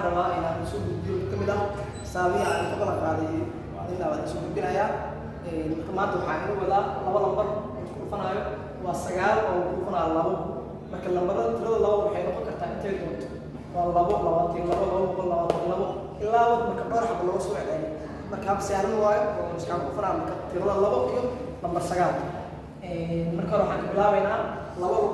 rabaa inaan isu gudbiyo kamid ah xisaabiya aan ka balan qaaday adina waan isu gudbinayaa maanta waxaan inuu wadaa laba lambar oo isku dhufanayo waa 9 oo ku dhufanayo labo marka lambarada tirada labo waxay noqon kartaa intee doonto waa labo 22 ilaa marka dhowr xabo loo soo celceliyo marka hab saaran waayo oo iska dhufanayo marka tirada labo iyo lambar 9 marka waxaan ka bilaabaynaa laba lagu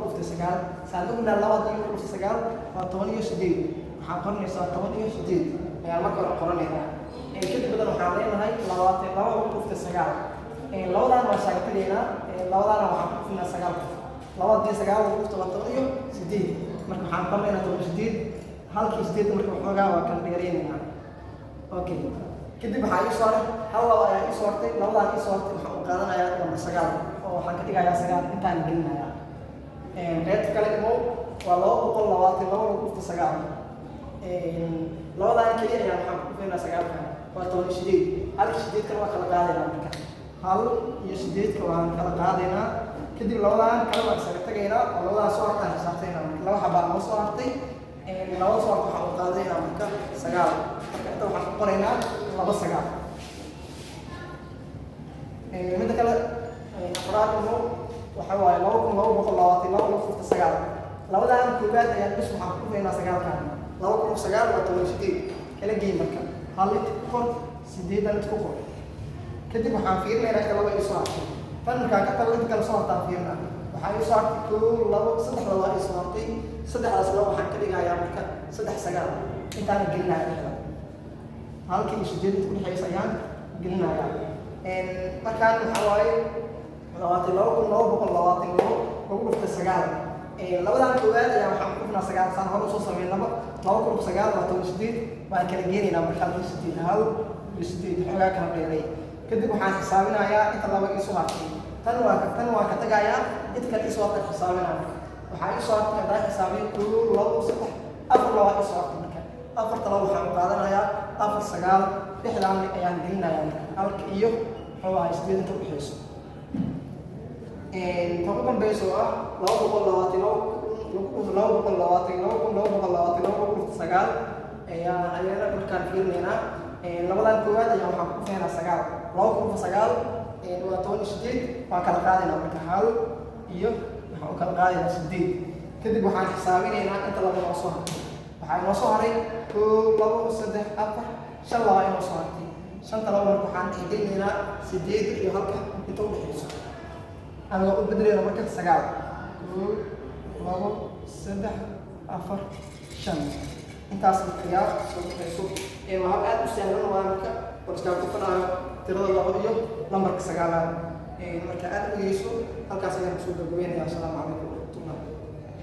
dhuftay 9 saadugna laba lagu dhuftay 9 waa 18 waxaan qornaysaa 18 ayaa marka hore qoranaynaa kadib badan waxaan leenahay 22 lagu dhuftay 9 labadan waa saagtayna labadan waxaan ku dhufnaa 9 labadii 9 lagu dhuftay 18 marka waxaan qornaynaa 18 halkii 8 marka waxoogaa waa kan dheereynaa okay kadib waxaa ii soo hal laba ayaa ii soortay labadan ii soortay waxaan u qaadanayaa lambar 9 oo waxaan ka dhigayaa 9 intaan gelinayaa qaybta kale imo waa 222 lagu dhuftay 9 labadan kaliya ayaa waxaan ku dhufnaa 9 kan waa 18 halkii 8 kan waa kala qaadaynaa marka hal iyo 8 kan waan kala qaadaynaa kadib labadan kale waan isaga tagaynaa oo labadan soo hartaan xisaabtayna laba xabaa noo soo hartay labada soo hartay waxaan u qaadaynaa marka 9 marka inta waxaan ku qoraynaa 2 9 midda kale afraad imo waxa waaye 2222 lagu dhuftay 9 labadan koobaad ayaa bis waxaan ku dhufnaynaa 9 kan 2 waa 18 kala geey marka hal lit ku qor 8 lit ku qor kadib waxaan fiirinaynaa kala way soo hartay tan marka ka tago inta kala soo hartaa fiirina waxaa ii soo hartay 2 2 3 laba ii soo hartay saddexdaas laba waxaan ka dhigayaa marka 3 9 intaan gelinayaa halkii 8 ku dhexaysa ayaan gelinayaa markaan waxaa waaye 2222 lagu dhuftay 9 labadan koowaad ayaa waxaan ku dhufnaa 9 saan hore soo sameynaba 2 waa 18 waan kala geenaynaa marka 18 hal 18 xogaa kala dheeray kadib waxaan xisaabinayaa inta laba ii soo hartay tan waa ka tagayaa inta kale ii soo hartay xisaabinaya waxaa ii soo hartay haddaan xisaabiyo 2 2 3 4 laba ii soo hartay marka afarta laba waxaan u qaadanayaa 4 9 dhexdaan ayaan gelinayaa marka halka iyo xogaa 8 inta u dhexayso tan ugu dambayso ah 222 ayaa markaan fiirinaynaa labadan koowaad ayaa waxaan ku dhufnaynaa 9 waa 18 waan kala qaadaynaa marka hal iyo waxaan u kala qaadaynaa 8 kadib waxaan xisaabinaynaa inta laba noo soo hartay waxaa inoo soo haray 1 2 3 4 5 laba inoo soo hartay shanta laba marka waxaan dhexgelinaynaa 8 iyo halka inta u dhexayso anigoo u bedelayna marka 9 1 2 3 4 5 intaas ayaa soo dhexayso waa aad u sahlan waa marka iska ku fanayo tirada laba iyo lambarka 9 marka aad u yeesho halkaas ayaan soo gabagabeynayaa. Assalaamu calaykum.